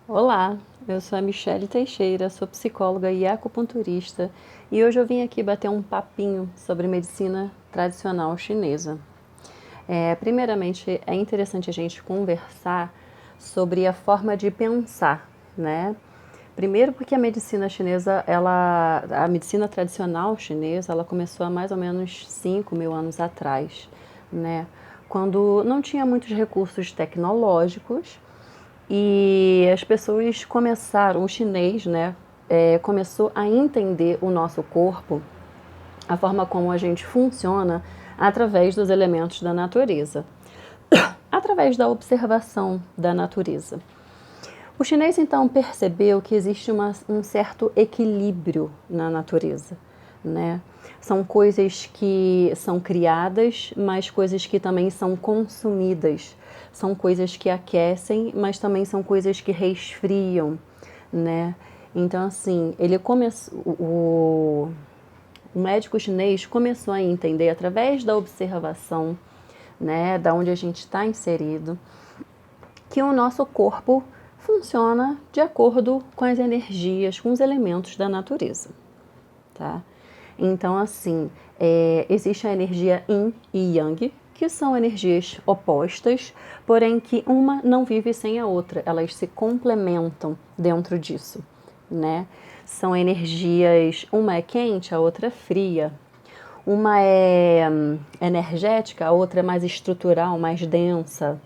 Olá, eu sou a Michele Teixeira, sou psicóloga e acupunturista e hoje eu vim aqui bater um papinho sobre medicina tradicional chinesa. Primeiramente, é interessante a gente conversar sobre a forma de pensar, né? Primeiro porque a medicina chinesa, a medicina tradicional chinesa, ela começou há mais ou menos 5.000 anos atrás, né? Quando não tinha muitos recursos tecnológicos e as pessoas começaram, o chinês, né, começou a entender o nosso corpo, a forma como a gente funciona através dos elementos da natureza, através da observação da natureza. O chinês então percebeu que existe um certo equilíbrio na natureza, né? São coisas que são criadas, mas coisas que também são consumidas. São coisas que aquecem, mas também são coisas que resfriam, né? Então, assim, o médico chinês começou a entender através da observação, né, da onde a gente está inserido, que o nosso corpo funciona de acordo com as energias, com os elementos da natureza, tá? Então, assim, existe a energia Yin e Yang, que são energias opostas, porém que uma não vive sem a outra, elas se complementam dentro disso, né? São energias, uma é quente, a outra é fria. Uma é energética, a outra é mais estrutural, mais densa.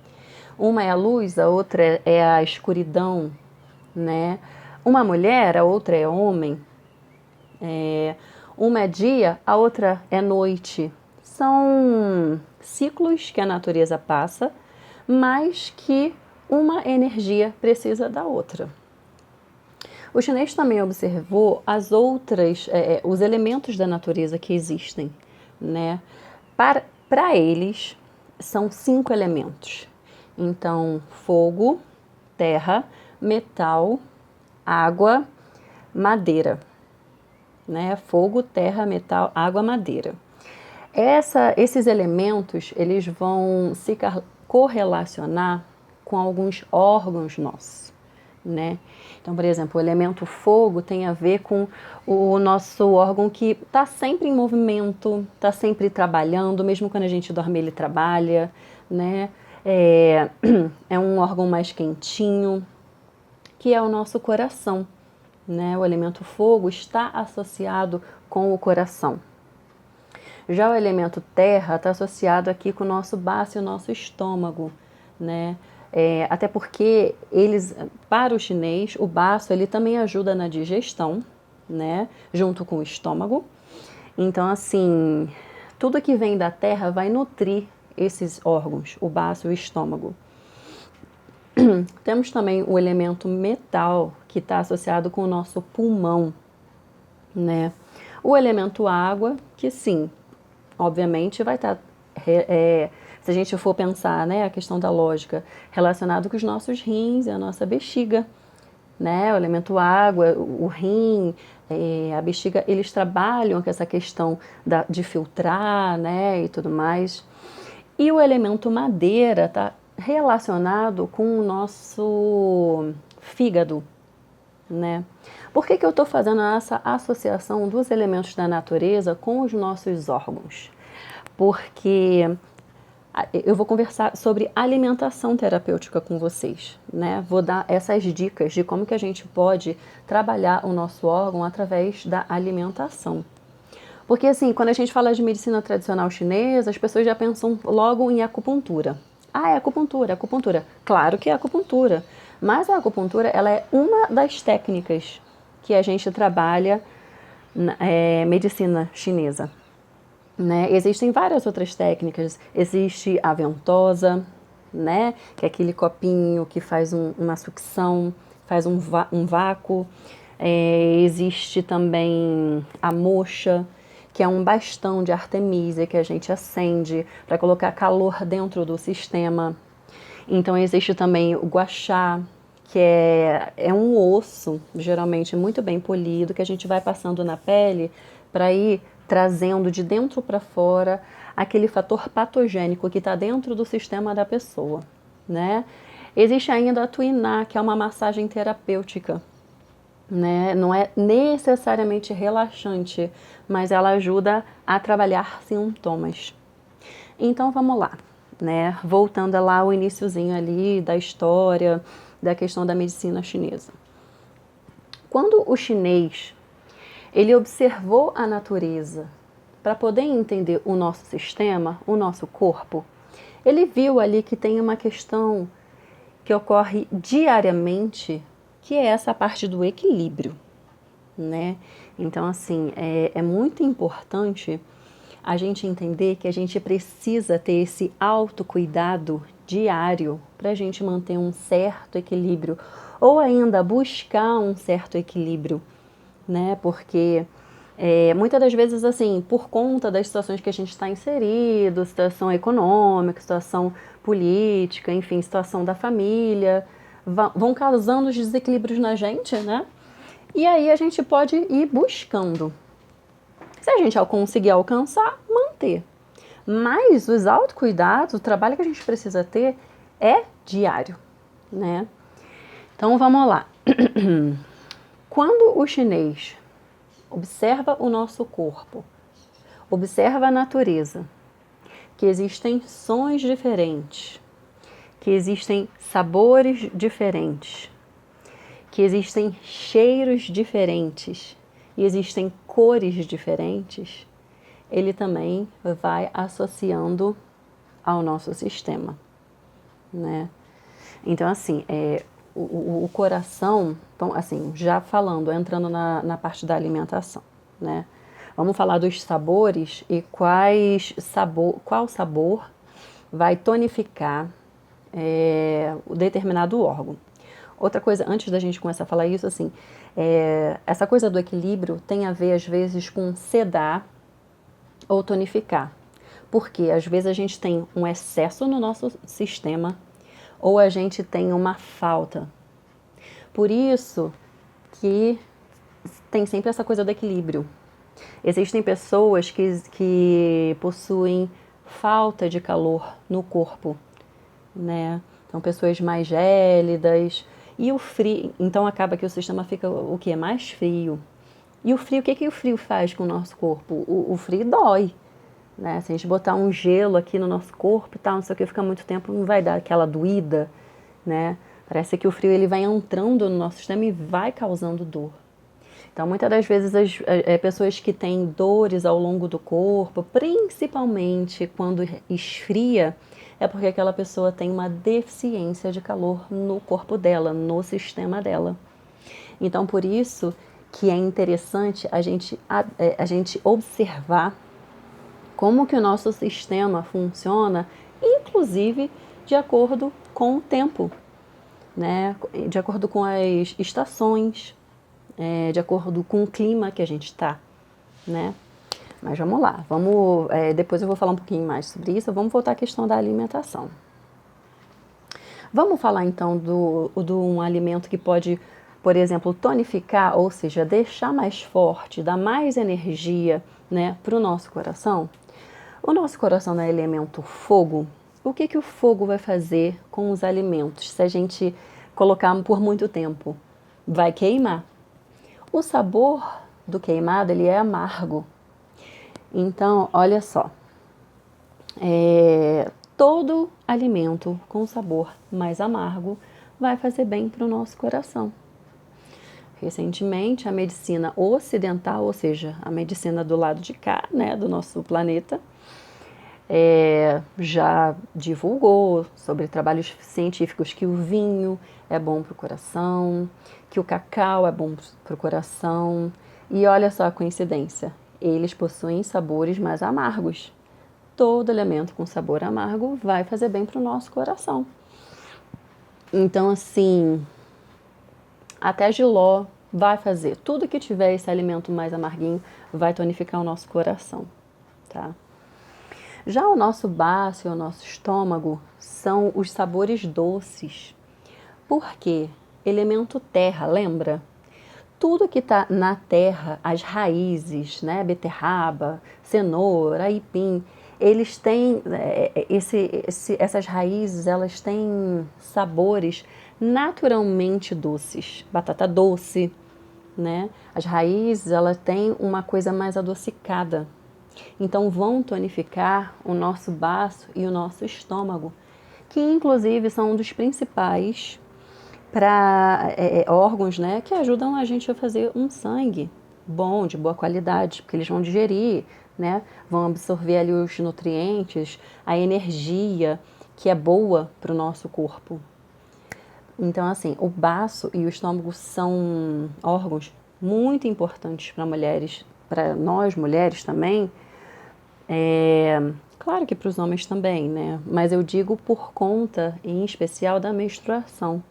Uma é a luz, a outra é a escuridão, né? Uma mulher, a outra é homem. Uma é dia, a outra é noite. São ciclos que a natureza passa, mas que uma energia precisa da outra. O chinês também observou os elementos da natureza que existem, né? Para eles, são 5 elementos. Então, fogo, terra, metal, água, madeira, né? Fogo, terra, metal, água, madeira. Esses elementos, eles vão se correlacionar com alguns órgãos nossos, né? Então, por exemplo, o elemento fogo tem a ver com o nosso órgão que está sempre em movimento, está sempre trabalhando, mesmo quando a gente dorme ele trabalha, né? É um órgão mais quentinho, que é o nosso coração, né? O elemento fogo está associado com o coração. Já o elemento terra está associado aqui com o nosso baço e o nosso estômago, né? Até porque para o chinês, o baço ele também ajuda na digestão, né? Junto com o estômago. Então, assim, tudo que vem da terra vai nutrir esses órgãos, o baço e o estômago. Temos também o elemento metal, que está associado com o nosso pulmão, né? O elemento água, que sim, obviamente vai estar, se a gente for pensar, né, a questão da lógica, relacionado com os nossos rins e a nossa bexiga, né? O elemento água, o rim, a bexiga, eles trabalham com essa questão de filtrar, né, e tudo mais. E o elemento madeira está relacionado com o nosso fígado, né? Por que eu estou fazendo essa associação dos elementos da natureza com os nossos órgãos? Porque eu vou conversar sobre alimentação terapêutica com vocês, né? Vou dar essas dicas de como que a gente pode trabalhar o nosso órgão através da alimentação. Porque assim, quando a gente fala de medicina tradicional chinesa, as pessoas já pensam logo em acupuntura. Ah, é acupuntura, acupuntura. Claro que é acupuntura, mas a acupuntura ela é uma das técnicas que a gente trabalha na medicina chinesa, né? Existem várias outras técnicas. Existe a ventosa, né? Que é aquele copinho que faz uma sucção, faz um vácuo. Existe também a moxa, que é um bastão de Artemisia que a gente acende para colocar calor dentro do sistema. Então existe também o guachá, que é um osso, geralmente muito bem polido, que a gente vai passando na pele para ir trazendo de dentro para fora aquele fator patogênico que está dentro do sistema da pessoa, né? Existe ainda a Tuiná, que é uma massagem terapêutica, né? Não é necessariamente relaxante, mas ela ajuda a trabalhar sintomas. Então vamos lá, né? Voltando lá ao iniciozinho ali da história, da questão da medicina chinesa. Quando o chinês ele observou a natureza para poder entender o nosso sistema, o nosso corpo, ele viu ali que tem uma questão que ocorre diariamente, que é essa parte do equilíbrio, né? Então, assim, é muito importante a gente entender que a gente precisa ter esse autocuidado diário para a gente manter um certo equilíbrio, ou ainda buscar um certo equilíbrio, né? Porque muitas das vezes, assim, por conta das situações que a gente está inserido, situação econômica, situação política, enfim, situação da família, vão causando os desequilíbrios na gente, né? E aí a gente pode ir buscando. Se a gente conseguir alcançar, manter. Mas os autocuidados, o trabalho que a gente precisa ter é diário, né? Então vamos lá. Quando o chinês observa o nosso corpo, observa a natureza, que existem sons diferentes, que existem sabores diferentes, que existem cheiros diferentes e existem cores diferentes, ele também vai associando ao nosso sistema, né? Então, assim, o coração, então, assim, já falando, entrando na parte da alimentação, né? Vamos falar dos sabores e qual sabor vai tonificar o determinado órgão. Outra coisa, antes da gente começar a falar isso, assim, essa coisa do equilíbrio tem a ver, às vezes, com sedar ou tonificar. Porque, às vezes, a gente tem um excesso no nosso sistema ou a gente tem uma falta. Por isso que tem sempre essa coisa do equilíbrio. Existem pessoas que possuem falta de calor no corpo, né? Então, pessoas mais gélidas. E o frio, então acaba que o sistema fica o quê? Mais frio. E o frio, o que o frio faz com o nosso corpo? O frio dói, né? Se a gente botar um gelo aqui no nosso corpo e tal, não sei o que, fica muito tempo, não vai dar aquela doída, né? Parece que o frio ele vai entrando no nosso sistema e vai causando dor. Então, muitas das vezes, as pessoas que têm dores ao longo do corpo, principalmente quando esfria, é porque aquela pessoa tem uma deficiência de calor no corpo dela, no sistema dela. Então, por isso que é interessante a gente observar como que o nosso sistema funciona, inclusive de acordo com o tempo, né? De acordo com as estações, de acordo com o clima que a gente está, né? Mas vamos lá, depois eu vou falar um pouquinho mais sobre isso, vamos voltar à questão da alimentação. Vamos falar então de um alimento que pode, por exemplo, tonificar, ou seja, deixar mais forte, dar mais energia, né, para o nosso coração. O nosso coração é elemento fogo. O que o fogo vai fazer com os alimentos se a gente colocar por muito tempo? Vai queimar. O sabor do queimado ele é amargo. Então, olha só, todo alimento com sabor mais amargo vai fazer bem para o nosso coração. Recentemente, a medicina ocidental, ou seja, a medicina do lado de cá, né, do nosso planeta, já divulgou sobre trabalhos científicos que o vinho é bom para o coração, que o cacau é bom para o coração. E olha só a coincidência, eles possuem sabores mais amargos. Todo elemento com sabor amargo vai fazer bem para o nosso coração. Então, assim, até jiló vai fazer. Tudo que tiver esse alimento mais amarguinho vai tonificar o nosso coração, tá? Já o nosso baço e o nosso estômago são os sabores doces. Por quê? Elemento terra, lembra? Tudo que está na terra, as raízes, né? Beterraba, cenoura, aipim, eles têm, essas raízes, elas têm sabores naturalmente doces. Batata doce, né? As raízes, elas têm uma coisa mais adocicada. Então vão tonificar o nosso baço e o nosso estômago, que inclusive são um dos principais órgãos, né, que ajudam a gente a fazer um sangue bom, de boa qualidade, porque eles vão digerir, né, vão absorver ali os nutrientes, a energia que é boa para o nosso corpo. Então, assim, o baço e o estômago são órgãos muito importantes para mulheres, para nós mulheres também. Claro que para os homens também, né? Mas eu digo por conta, em especial, da menstruação.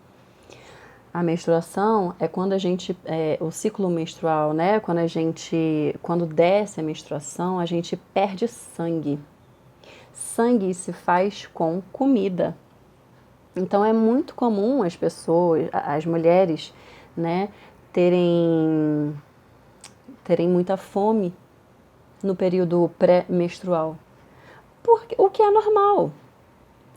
A menstruação é quando a gente, o ciclo menstrual, né? Quando desce a menstruação, a gente perde sangue. Sangue se faz com comida. Então é muito comum as pessoas, as mulheres, né, terem muita fome no período pré-menstrual. O que é normal.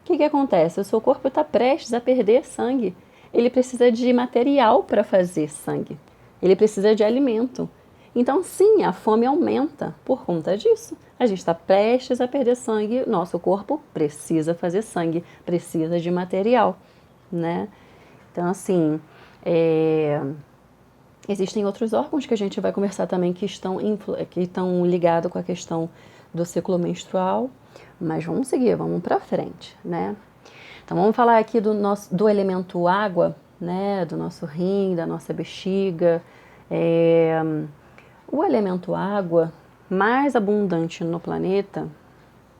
O que acontece? O seu corpo está prestes a perder sangue. Ele precisa de material para fazer sangue. Ele precisa de alimento. Então, sim, a fome aumenta por conta disso. A gente está prestes a perder sangue, nosso corpo precisa fazer sangue, precisa de material, né? Então, assim, existem outros órgãos que a gente vai conversar também que estão ligados com a questão do ciclo menstrual, mas vamos seguir, vamos para frente, né? Então vamos falar aqui do elemento água, né? Do nosso rim, da nossa bexiga. O elemento água mais abundante no planeta,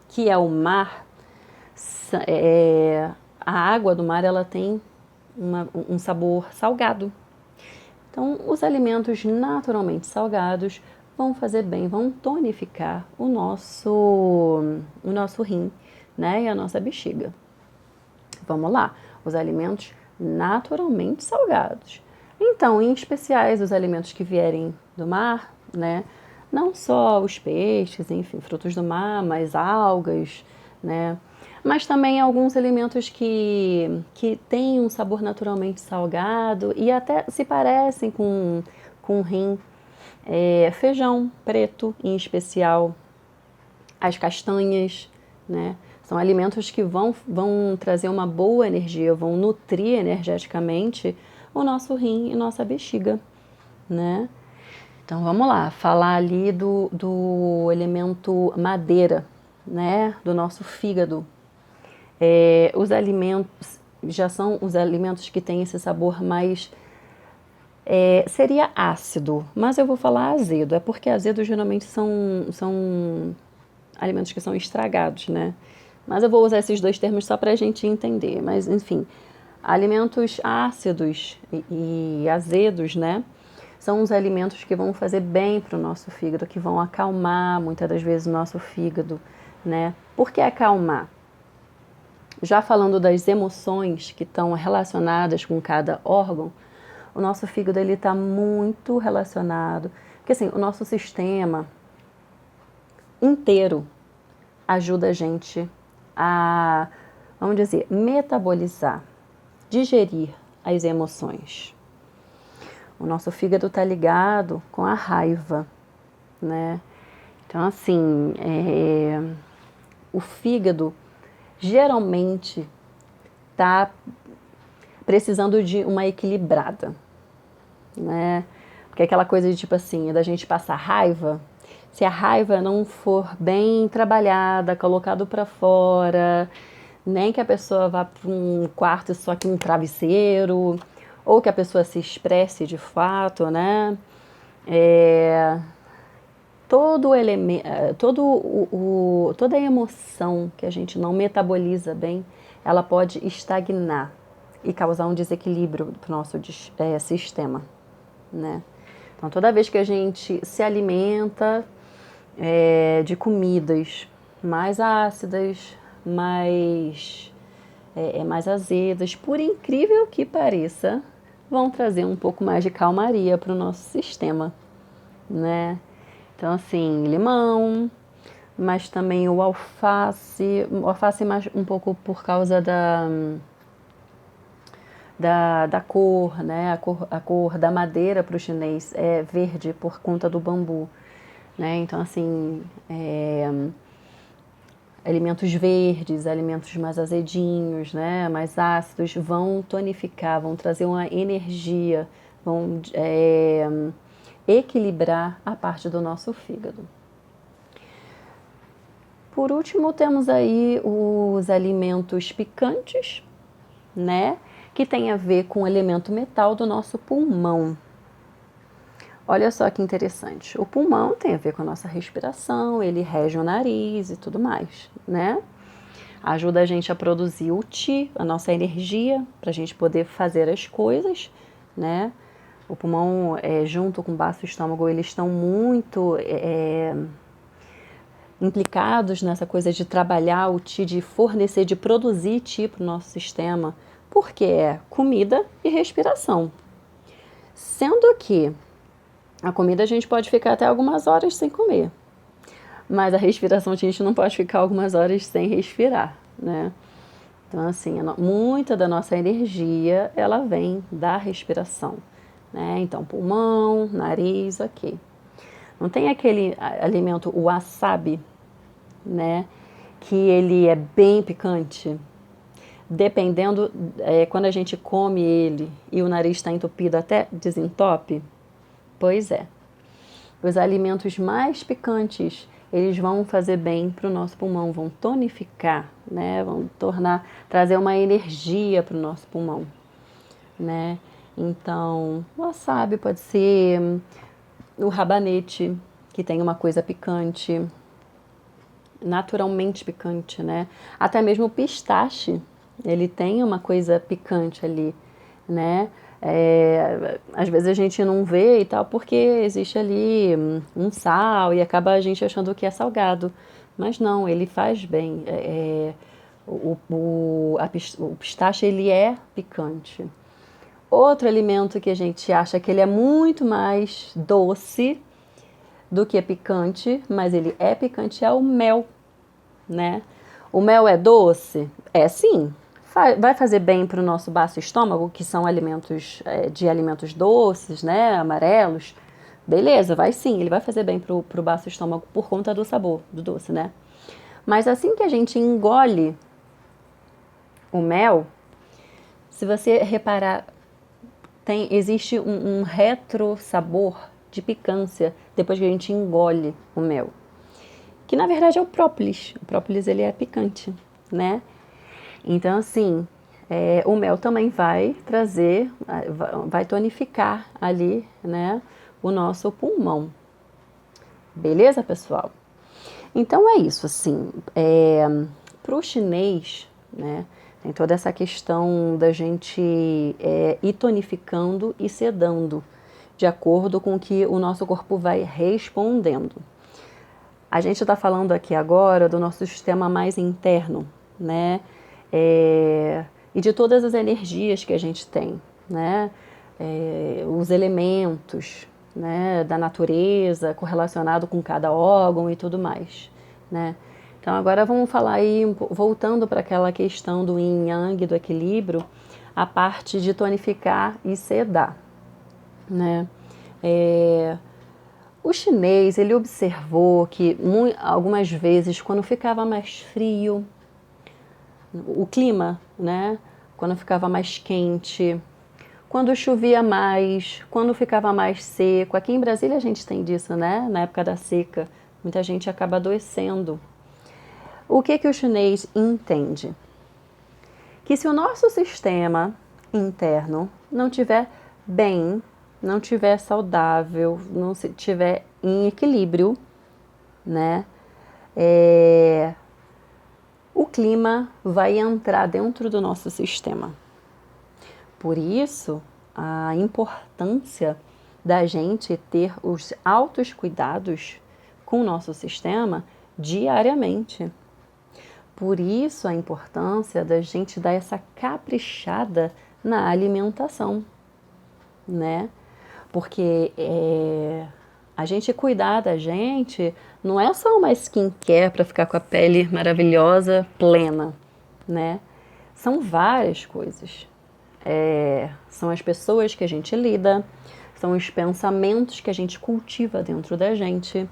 que é o mar, a água do mar ela tem um sabor salgado. Então, os alimentos naturalmente salgados vão fazer bem, vão tonificar o nosso rim, né, e a nossa bexiga. Vamos lá, os alimentos naturalmente salgados. Então, em especiais os alimentos que vierem do mar, né, não só os peixes, enfim, frutos do mar, mas algas, né, mas também alguns alimentos que têm um sabor naturalmente salgado e até se parecem com rim. Feijão preto, em especial, as castanhas, né? São alimentos que vão trazer uma boa energia, vão nutrir energeticamente o nosso rim e nossa bexiga, né? Então vamos lá, falar ali do elemento madeira, né? Do nosso fígado. Os alimentos já são os alimentos que têm esse sabor mais seria ácido, mas eu vou falar azedo. É porque azedo geralmente são alimentos que são estragados, né? Mas eu vou usar esses dois termos só para a gente entender. Mas, enfim, alimentos ácidos e azedos, né? São os alimentos que vão fazer bem para o nosso fígado, que vão acalmar muitas das vezes o nosso fígado, né? Por que acalmar? Já falando das emoções que estão relacionadas com cada órgão, o nosso fígado ele está muito relacionado, porque assim, o nosso sistema inteiro ajuda a gente a, vamos dizer, metabolizar, digerir as emoções. O nosso fígado está ligado com a raiva, né? Então, assim, o fígado geralmente está precisando de uma equilibrada, né? Porque aquela coisa de tipo assim, da gente passar raiva, se a raiva não for bem trabalhada, colocado para fora, nem que a pessoa vá para um quarto só que um travesseiro, ou que a pessoa se expresse de fato, né? Toda a emoção que a gente não metaboliza bem, ela pode estagnar e causar um desequilíbrio para o nosso sistema, né? Então, toda vez que a gente se alimenta de comidas mais ácidas, mais azedas, por incrível que pareça, vão trazer um pouco mais de calmaria para o nosso sistema, né? Então, assim, limão, mas também o alface mais um pouco por causa da cor, né? A cor da madeira para o chinês é verde por conta do bambu, né? Então, assim, alimentos verdes, alimentos mais azedinhos, né? Mais ácidos, vão tonificar, vão trazer uma energia, vão equilibrar a parte do nosso fígado. Por último, temos aí os alimentos picantes, né? Que tem a ver com o elemento metal do nosso pulmão. Olha só que interessante. O pulmão tem a ver com a nossa respiração, ele rege o nariz e tudo mais, né? Ajuda a gente a produzir o qi, a nossa energia, para a gente poder fazer as coisas, né? O pulmão, junto com o baço estômago, eles estão muito implicados nessa coisa de trabalhar o qi, de fornecer, de produzir qi para o nosso sistema, porque é comida e respiração. Sendo que a comida a gente pode ficar até algumas horas sem comer, mas a respiração a gente não pode ficar algumas horas sem respirar, né? Então, assim, muita da nossa energia, ela vem da respiração, né? Então, pulmão, nariz, aqui. Não tem aquele alimento, o wasabi, né? Que ele é bem picante. Dependendo, quando a gente come ele e o nariz está entupido, até desentope. Pois é. Os alimentos mais picantes, eles vão fazer bem para o nosso pulmão, vão tonificar, né? Vão trazer uma energia para o nosso pulmão, né? Então, o wasabi pode ser o rabanete, que tem uma coisa picante, naturalmente picante, né? Até mesmo o pistache, ele tem uma coisa picante ali, né? Às vezes a gente não vê e tal, porque existe ali um sal e acaba a gente achando que é salgado. Mas não, ele faz bem. O pistache, ele é picante. Outro alimento que a gente acha que ele é muito mais doce do que picante, mas ele é picante, é o mel, né? O mel é doce? É sim. Vai fazer bem para o nosso baço estômago, que são alimentos alimentos doces, né, amarelos. Beleza, vai sim, ele vai fazer bem para o baço estômago por conta do sabor do doce, né? Mas assim que a gente engole o mel, se você reparar, existe um retro sabor de picância depois que a gente engole o mel. Que na verdade é o própolis. O própolis, ele é picante, né? Então, assim, o mel também vai trazer, vai tonificar ali, né, o nosso pulmão. Beleza, pessoal? Então é isso, assim, para o chinês, né, tem toda essa questão da gente ir tonificando e sedando, de acordo com o que o nosso corpo vai respondendo. A gente está falando aqui agora do nosso sistema mais interno, né? E de todas as energias que a gente tem, né? Os elementos, né, da natureza, correlacionado com cada órgão e tudo mais, né? Então agora vamos falar aí, voltando para aquela questão do yin yang, do equilíbrio, a parte de tonificar e sedar, né? O chinês, ele observou que algumas vezes, quando ficava mais frio, o clima, né? Quando ficava mais quente, quando chovia mais, quando ficava mais seco. Aqui em Brasília a gente tem disso, né? Na época da seca, muita gente acaba adoecendo. O que o chinês entende? Que se o nosso sistema interno não estiver bem, não estiver saudável, não estiver em equilíbrio, né? O clima vai entrar dentro do nosso sistema. Por isso, a importância da gente ter os altos cuidados com o nosso sistema diariamente. Por isso, a importância da gente dar essa caprichada na alimentação, né? Porque A gente cuidar da gente não é só uma skincare para ficar com a pele maravilhosa, plena, né? São várias coisas. São as pessoas que a gente lida, são os pensamentos que a gente cultiva dentro da gente,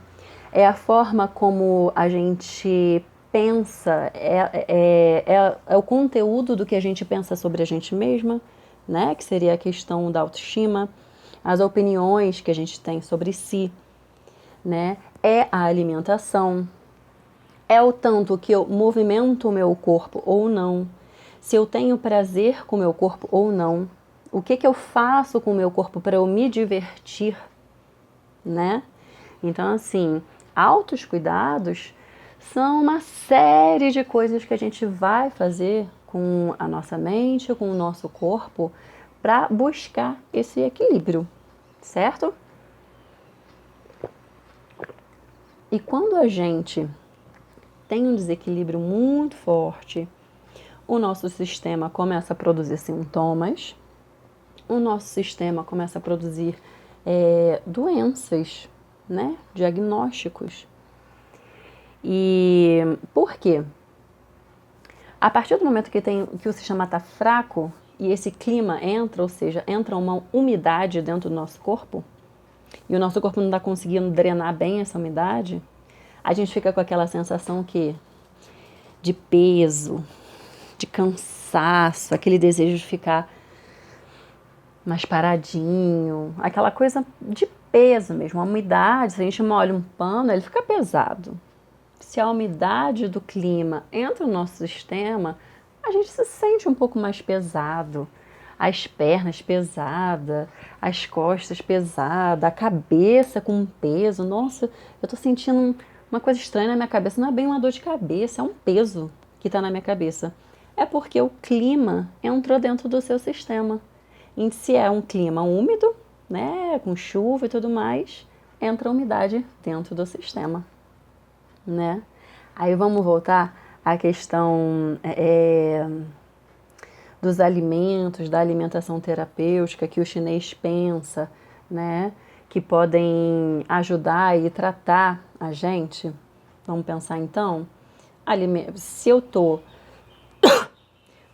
é a forma como a gente pensa, é o conteúdo do que a gente pensa sobre a gente mesma, né? Que seria a questão da autoestima, as opiniões que a gente tem sobre si, né? É a alimentação, é o tanto que eu movimento o meu corpo ou não, se eu tenho prazer com o meu corpo ou não, o que eu faço com o meu corpo para eu me divertir, né? Então, assim, altos cuidados são uma série de coisas que a gente vai fazer com a nossa mente, com o nosso corpo, para buscar esse equilíbrio, certo? E quando a gente tem um desequilíbrio muito forte, o nosso sistema começa a produzir sintomas, o nosso sistema começa a produzir doenças, né? Diagnósticos. E por quê? A partir do momento que o sistema está fraco e esse clima entra, ou seja, entra uma umidade dentro do nosso corpo, e o nosso corpo não está conseguindo drenar bem essa umidade, a gente fica com aquela sensação de peso, de cansaço, aquele desejo de ficar mais paradinho, aquela coisa de peso mesmo, a umidade, se a gente molha um pano, ele fica pesado. Se a umidade do clima entra no nosso sistema, a gente se sente um pouco mais pesado. As pernas pesadas, as costas pesadas, a cabeça com peso. Nossa, eu tô sentindo uma coisa estranha na minha cabeça. Não é bem uma dor de cabeça, é um peso que está na minha cabeça. É porque o clima entrou dentro do seu sistema. E se é um clima úmido, né, com chuva e tudo mais, entra a umidade dentro do sistema, né? Aí vamos voltar à questão dos alimentos, da alimentação terapêutica que o chinês pensa, né, que podem ajudar e tratar a gente. Vamos pensar então, se eu tô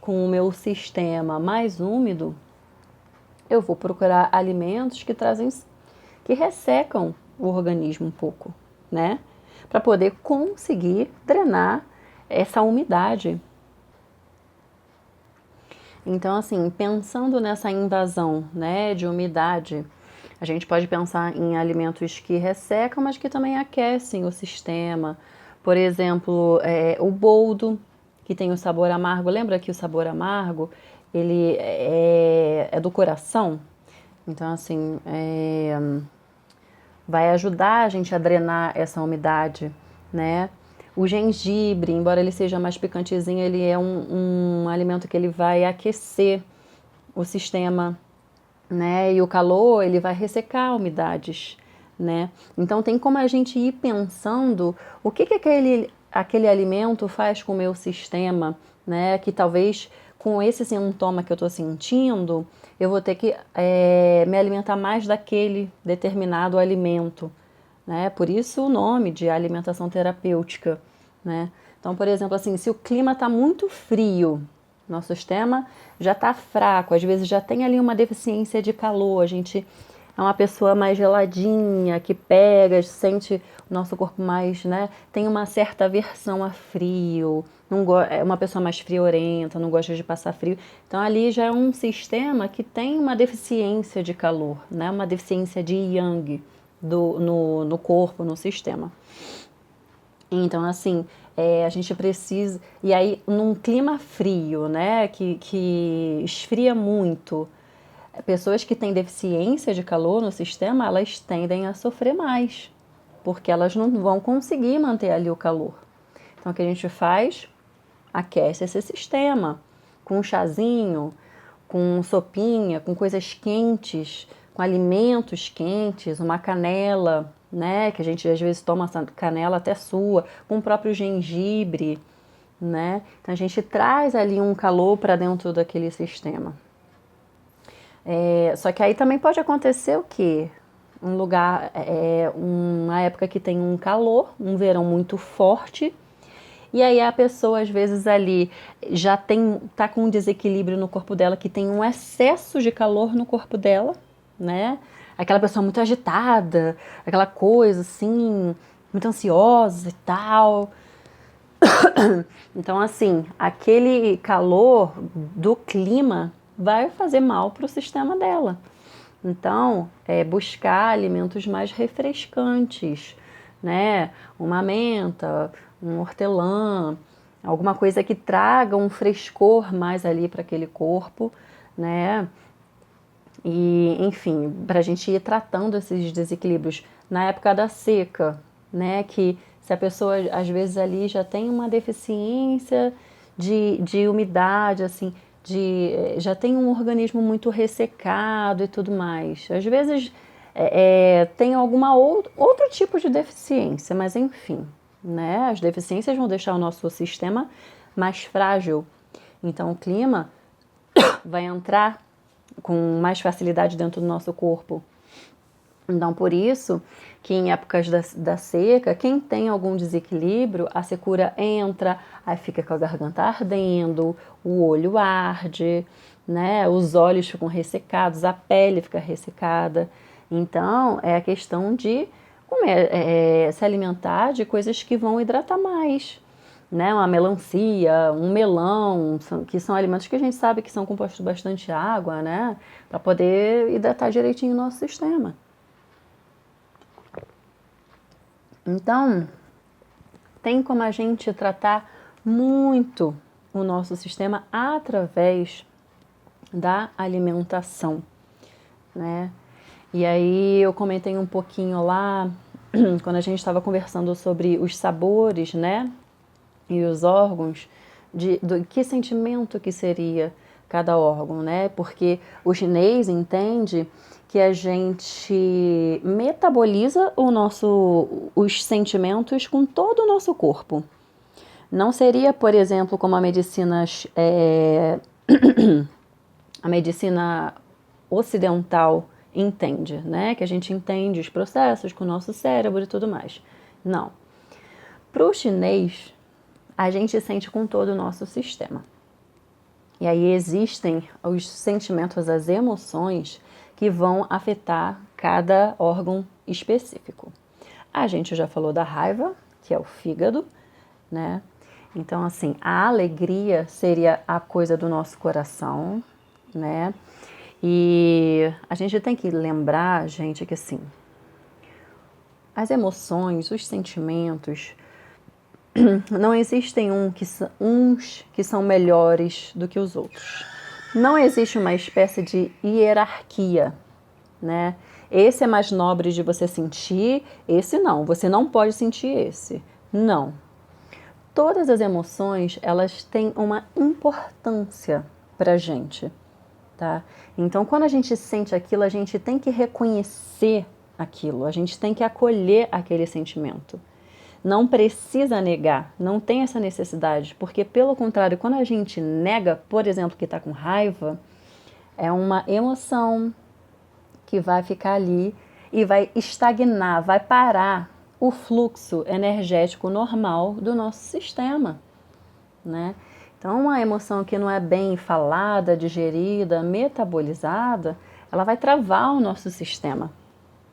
com o meu sistema mais úmido, eu vou procurar alimentos que ressecam o organismo um pouco, né? Para poder conseguir drenar essa umidade. Então, assim, pensando nessa invasão, né, de umidade, a gente pode pensar em alimentos que ressecam, mas que também aquecem o sistema. Por exemplo, o boldo, que tem o sabor amargo. Lembra que o sabor amargo, ele é do coração? Então, assim, vai ajudar a gente a drenar essa umidade, né? O gengibre, embora ele seja mais picantezinho, ele é um alimento que ele vai aquecer o sistema, né? E o calor, ele vai ressecar umidades, né? Então tem como a gente ir pensando o que aquele alimento faz com o meu sistema, né? Que talvez com esse sintoma que eu estou sentindo, eu vou ter que me alimentar mais daquele determinado alimento, né? Por isso o nome de alimentação terapêutica, né? Então, por exemplo, assim, se o clima está muito frio, nosso sistema já está fraco, às vezes já tem ali uma deficiência de calor, a gente é uma pessoa mais geladinha, que pega, sente o nosso corpo mais, né? Tem uma certa aversão a frio, é uma pessoa mais friorenta, não gosta de passar frio. Então ali já é um sistema que tem uma deficiência de calor, né? Uma deficiência de yang no corpo, no sistema. Então, assim, a gente precisa... E aí, num clima frio, né, que esfria muito, pessoas que têm deficiência de calor no sistema, elas tendem a sofrer mais, porque elas não vão conseguir manter ali o calor. Então, o que a gente faz? Aquece esse sistema com um chazinho, com sopinha, com coisas quentes, com alimentos quentes, uma canela, né, que a gente às vezes toma essa canela até sua, com o próprio gengibre, né? Então a gente traz ali um calor para dentro daquele sistema. Só que aí também pode acontecer o quê? um lugar, uma época que tem um calor, um verão muito forte, e aí a pessoa às vezes ali já tá com um desequilíbrio no corpo dela, que tem um excesso de calor no corpo dela, né? Aquela pessoa muito agitada, aquela coisa assim, muito ansiosa e tal. Então, assim, aquele calor do clima vai fazer mal para o sistema dela. Então, buscar alimentos mais refrescantes, né? Uma menta, um hortelã, alguma coisa que traga um frescor mais ali para aquele corpo, né? E, enfim, para a gente ir tratando esses desequilíbrios na época da seca, né? Que se a pessoa, às vezes, ali já tem uma deficiência de umidade, assim, já tem um organismo muito ressecado e tudo mais. Às vezes tem alguma outro tipo de deficiência, mas enfim, né? As deficiências vão deixar o nosso sistema mais frágil. Então, o clima vai entrar com mais facilidade dentro do nosso corpo. Então, por isso que em épocas da seca, quem tem algum desequilíbrio, a secura entra, aí fica com a garganta ardendo, o olho arde, né? Os olhos ficam ressecados, a pele fica ressecada. Então, é a questão de comer, se alimentar de coisas que vão hidratar mais, né? Uma melancia, um melão, que são alimentos que a gente sabe que são compostos de bastante água, né? Para poder hidratar direitinho o nosso sistema. Então, tem como a gente tratar muito o nosso sistema através da alimentação, né? E aí eu comentei um pouquinho lá, quando a gente estava conversando sobre os sabores, né? E os órgãos, do que sentimento que seria cada órgão, né? Porque o chinês entende que a gente metaboliza os sentimentos com todo o nosso corpo. Não seria, por exemplo, como a medicina a medicina ocidental entende, né? Que a gente entende os processos com o nosso cérebro e tudo mais. Não. Para o chinês, a gente sente com todo o nosso sistema. E aí existem os sentimentos, as emoções que vão afetar cada órgão específico. A gente já falou da raiva, que é o fígado, né? Então, assim, a alegria seria a coisa do nosso coração, né? E a gente tem que lembrar, gente, que assim, as emoções, os sentimentos, não existem uns que são melhores do que os outros. Não existe uma espécie de hierarquia, né? Esse é mais nobre de você sentir, esse não. Você não pode sentir esse. Não. Todas as emoções, elas têm uma importância pra gente, tá? Então, quando a gente sente aquilo, a gente tem que reconhecer aquilo, a gente tem que acolher aquele sentimento. Não precisa negar, não tem essa necessidade, porque pelo contrário, quando a gente nega, por exemplo, que está com raiva, é uma emoção que vai ficar ali e vai estagnar, vai parar o fluxo energético normal do nosso sistema, né? Então, uma emoção que não é bem falada, digerida, metabolizada, ela vai travar o nosso sistema,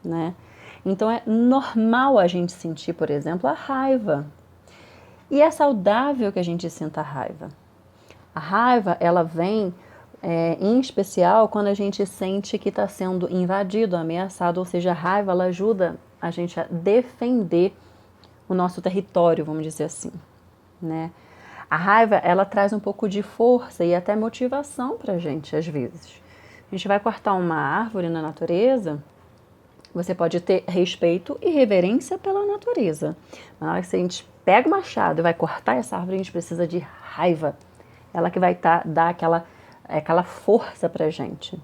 né? Então é normal a gente sentir, por exemplo, a raiva. E é saudável que a gente sinta a raiva. A raiva, ela vem, em especial, quando a gente sente que está sendo invadido, ameaçado, ou seja, a raiva, ela ajuda a gente a defender o nosso território, vamos dizer assim, né? A raiva, ela traz um pouco de força e até motivação pra gente, às vezes. A gente vai cortar uma árvore na natureza, você pode ter respeito e reverência pela natureza. Mas na hora que a gente pega o machado e vai cortar essa árvore, a gente precisa de raiva. Ela que vai dar aquela força pra gente.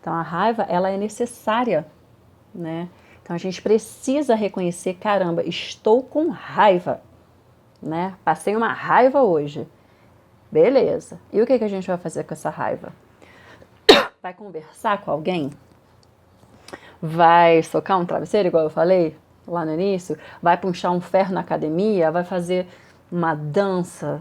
Então a raiva, ela é necessária, né? Então a gente precisa reconhecer, caramba, estou com raiva, né? Passei uma raiva hoje. Beleza. E o que a gente vai fazer com essa raiva? Vai conversar com alguém? vai socar um travesseiro, igual eu falei lá no início, vai puxar um ferro na academia, vai fazer uma dança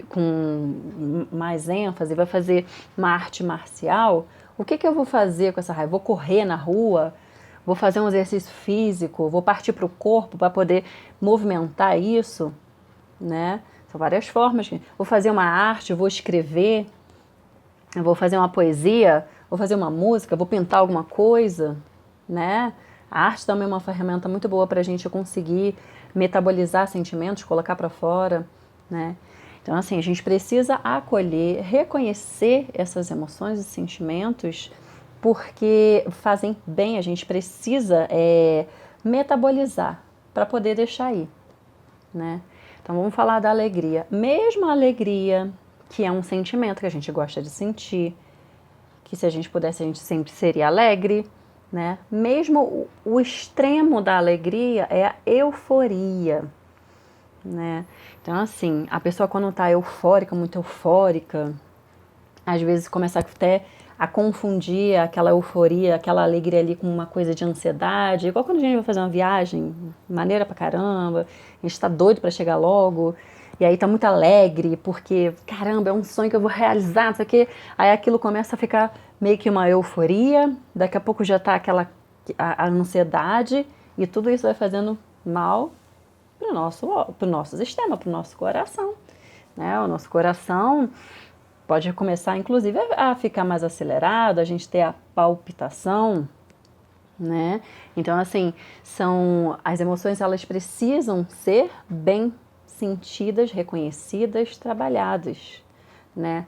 com mais ênfase, vai fazer uma arte marcial, o que eu vou fazer com essa raiva? Vou correr na rua? Vou fazer um exercício físico? Vou partir para o corpo para poder movimentar isso? Né? São várias formas. Vou fazer uma arte, vou escrever, vou fazer uma poesia, vou fazer uma música, vou pintar alguma coisa, né? A arte também é uma ferramenta muito boa para a gente conseguir metabolizar sentimentos, colocar para fora, né? Então, assim, a gente precisa acolher, reconhecer essas emoções e sentimentos, porque fazem bem, a gente precisa metabolizar para poder deixar ir, né? Então, vamos falar da alegria. Mesmo a alegria, que é um sentimento que a gente gosta de sentir, que se a gente pudesse, a gente sempre seria alegre, né? Mesmo o extremo da alegria é a euforia, né? Então, assim, a pessoa quando está eufórica, muito eufórica, às vezes começa até a confundir aquela euforia, aquela alegria ali com uma coisa de ansiedade. Igual quando a gente vai fazer uma viagem, maneira pra caramba, a gente tá doido pra chegar logo, e aí tá muito alegre, porque, caramba, é um sonho que eu vou realizar, não sei o quê. Aí aquilo começa a ficar meio que uma euforia, daqui a pouco já tá a ansiedade, e tudo isso vai fazendo mal pro nosso sistema, pro nosso coração, né? O nosso coração pode começar, inclusive, a ficar mais acelerado, a gente ter a palpitação, né? Então, assim, as emoções, elas precisam ser bem sentidas, reconhecidas, trabalhadas, né?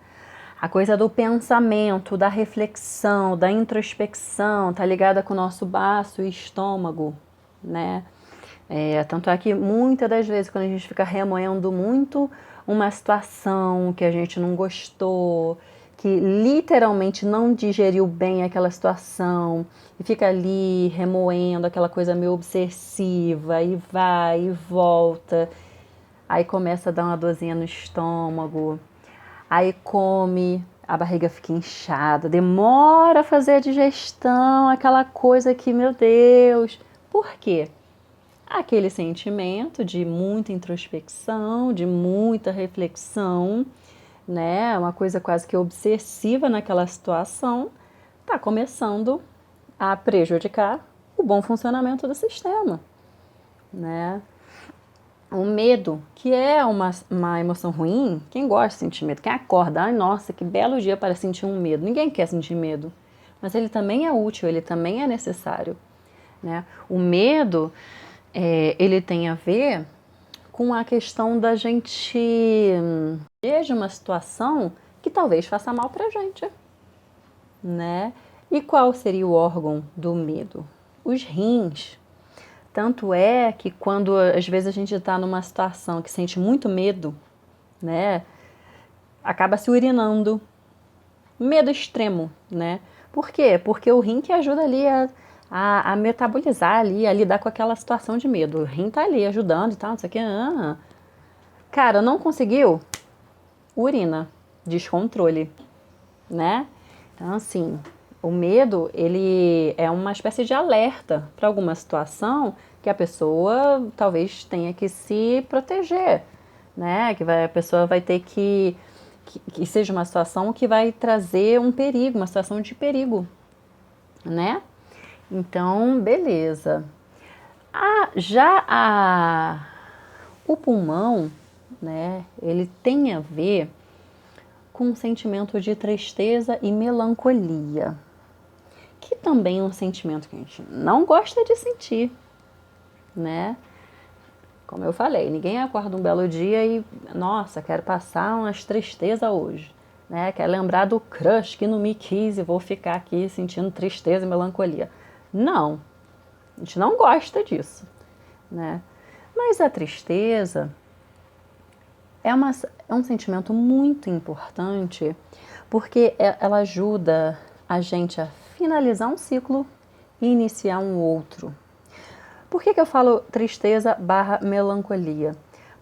A coisa do pensamento, da reflexão, da introspecção, tá ligada com o nosso baço e estômago, né? Tanto é que muitas das vezes quando a gente fica remoendo muito uma situação que a gente não gostou, que literalmente não digeriu bem aquela situação e fica ali remoendo aquela coisa meio obsessiva e vai e volta, aí começa a dar uma dorzinha no estômago, aí come, a barriga fica inchada, demora a fazer a digestão, aquela coisa que, meu Deus, por quê? Aquele sentimento de muita introspecção, de muita reflexão, né? Uma coisa quase que obsessiva naquela situação, está começando a prejudicar o bom funcionamento do sistema, né? O medo, que é uma emoção ruim, quem gosta de sentir medo, quem acorda, ai nossa, que belo dia para sentir um medo. Ninguém quer sentir medo, mas ele também é útil, ele também é necessário, né? O medo, ele tem a ver com a questão da gente ver de uma situação que talvez faça mal pra gente, né? E qual seria o órgão do medo? Os rins. Tanto é que quando às vezes a gente está numa situação que sente muito medo, né? Acaba se urinando. Medo extremo, né? Por quê? Porque o rim que ajuda ali a metabolizar ali, a lidar com aquela situação de medo. O rim tá ali ajudando e tal, não sei o que. Cara, não conseguiu? Urina. Descontrole, né? Então, assim, o medo, ele é uma espécie de alerta para alguma situação que a pessoa talvez tenha que se proteger, né? A pessoa vai ter que seja uma situação que vai trazer um perigo, uma situação de perigo, né? Então, beleza. O pulmão, né, ele tem a ver com um sentimento de tristeza e melancolia, que também é um sentimento que a gente não gosta de sentir, né? Como eu falei, ninguém acorda um belo dia e, nossa, quero passar umas tristezas hoje, né? Quero lembrar do crush que não me quis e vou ficar aqui sentindo tristeza e melancolia. Não, a gente não gosta disso, né? Mas a tristeza é um sentimento muito importante porque ela ajuda a gente a finalizar um ciclo e iniciar um outro. Por que eu falo tristeza / melancolia?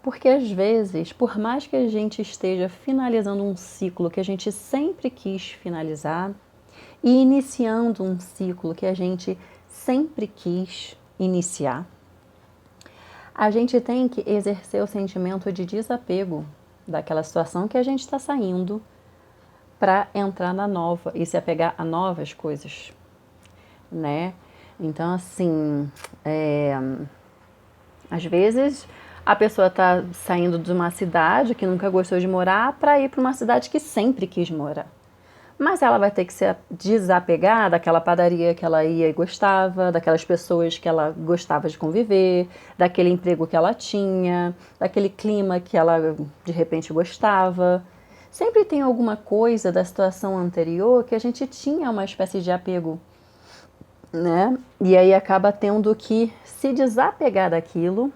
Porque às vezes, por mais que a gente esteja finalizando um ciclo que a gente sempre quis finalizar, e iniciando um ciclo que a gente sempre quis iniciar, a gente tem que exercer o sentimento de desapego daquela situação que a gente está saindo para entrar na nova e se apegar a novas coisas, né? Então, assim, às vezes a pessoa está saindo de uma cidade que nunca gostou de morar para ir para uma cidade que sempre quis morar. Mas ela vai ter que se desapegar daquela padaria que ela ia e gostava, daquelas pessoas que ela gostava de conviver, daquele emprego que ela tinha, daquele clima que ela de repente gostava. Sempre tem alguma coisa da situação anterior que a gente tinha uma espécie de apego, né? E aí acaba tendo que se desapegar daquilo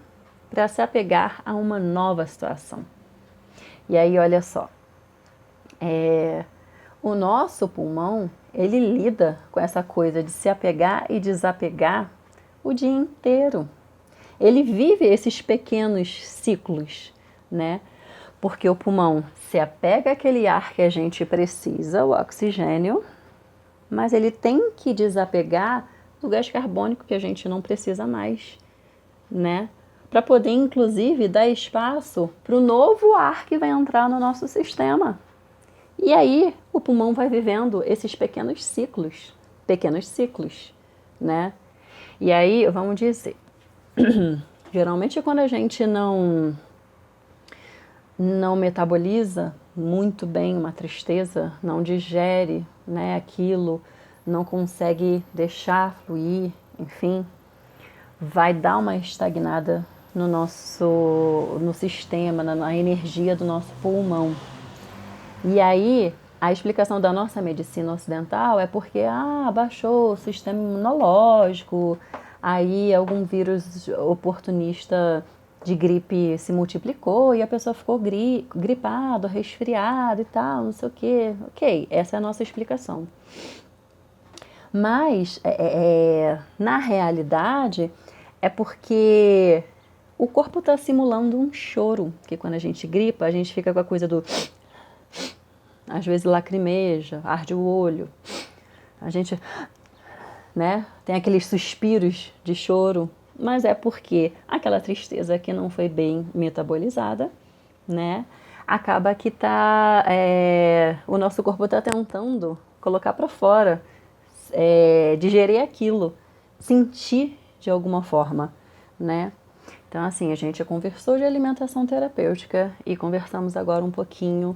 para se apegar a uma nova situação. E aí, olha só, o nosso pulmão, ele lida com essa coisa de se apegar e desapegar o dia inteiro. Ele vive esses pequenos ciclos, né? Porque o pulmão se apega àquele ar que a gente precisa, o oxigênio, mas ele tem que desapegar do gás carbônico que a gente não precisa mais, né? Para poder, inclusive, dar espaço para o novo ar que vai entrar no nosso sistema. E aí o pulmão vai vivendo esses pequenos ciclos, né? E aí, vamos dizer, geralmente quando a gente não metaboliza muito bem uma tristeza, não digere, né, aquilo, não consegue deixar fluir, enfim, vai dar uma estagnada no sistema, na energia do nosso pulmão. E aí, a explicação da nossa medicina ocidental é porque baixou o sistema imunológico, aí algum vírus oportunista de gripe se multiplicou e a pessoa ficou gripado, resfriado e tal, não sei o quê. Ok, essa é a nossa explicação. Mas, na realidade, é porque o corpo está simulando um choro, que quando a gente gripa, a gente fica com a coisa do... Às vezes lacrimeja, arde o olho, a gente, né, tem aqueles suspiros de choro, mas é porque aquela tristeza que não foi bem metabolizada, né, acaba que o nosso corpo está tentando colocar para fora, digerir aquilo, sentir de alguma forma, né. Então, assim, a gente conversou de alimentação terapêutica e conversamos agora um pouquinho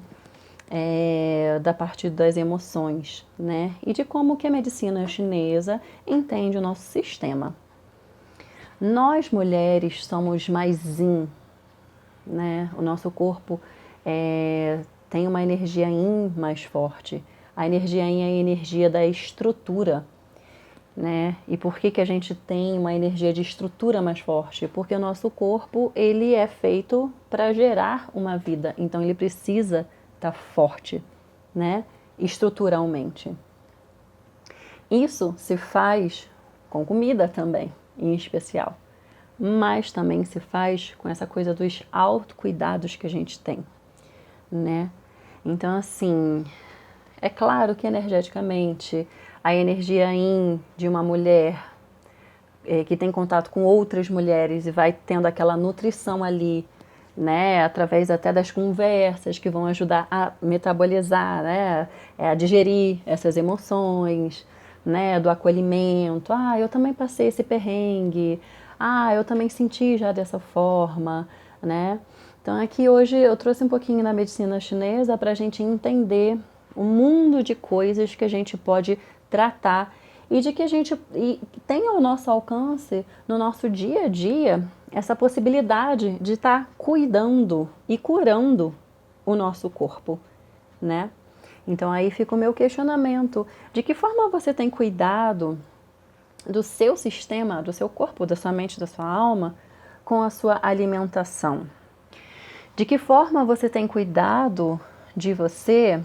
da parte das emoções, né? E de como que a medicina chinesa entende o nosso sistema. Nós mulheres somos mais yin, né? O nosso corpo tem uma energia yin mais forte. A energia yin é a energia da estrutura, né? E por que a gente tem uma energia de estrutura mais forte? Porque o nosso corpo, ele é feito para gerar uma vida, então ele precisa estar forte, né? Estruturalmente. Isso se faz com comida também, em especial, mas também se faz com essa coisa dos autocuidados que a gente tem, né? Então, assim, é claro que energeticamente a energia yin de uma mulher que tem contato com outras mulheres e vai tendo aquela nutrição ali, né, através até das conversas que vão ajudar a metabolizar, né, a digerir essas emoções, né, do acolhimento. Eu também passei esse perrengue. Eu também senti já dessa forma, né. Então aqui hoje eu trouxe um pouquinho da medicina chinesa para a gente entender o mundo de coisas que a gente pode tratar e de que a gente tenha ao nosso alcance, no nosso dia a dia, essa possibilidade de estar cuidando e curando o nosso corpo, né? Então aí fica o meu questionamento, de que forma você tem cuidado do seu sistema, do seu corpo, da sua mente, da sua alma, com a sua alimentação? De que forma você tem cuidado de você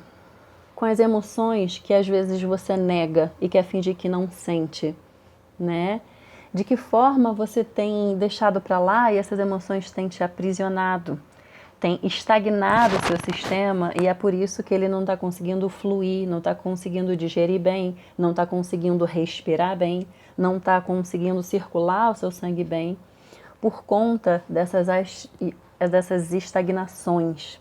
com as emoções que às vezes você nega e quer fingir que não sente, né? De que forma você tem deixado para lá e essas emoções têm te aprisionado? tem estagnado o seu sistema e é por isso que ele não está conseguindo fluir, não está conseguindo digerir bem, não está conseguindo respirar bem, não está conseguindo circular o seu sangue bem, por conta dessas estagnações,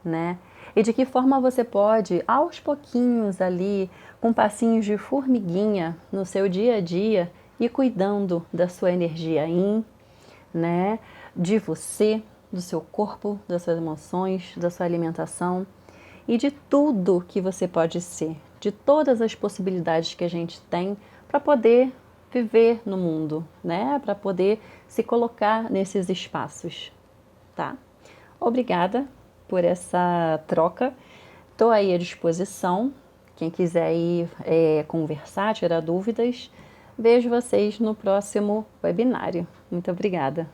né? E de que forma você pode, aos pouquinhos ali, com passinhos de formiguinha no seu dia a dia, ir cuidando da sua energia yin, né? De você, do seu corpo, das suas emoções, da sua alimentação e de tudo que você pode ser, de todas as possibilidades que a gente tem para poder viver no mundo, né? Para poder se colocar nesses espaços, tá? Obrigada por essa troca. Estou aí à disposição. Quem quiser ir conversar, tirar dúvidas, vejo vocês no próximo webinário. Muito obrigada.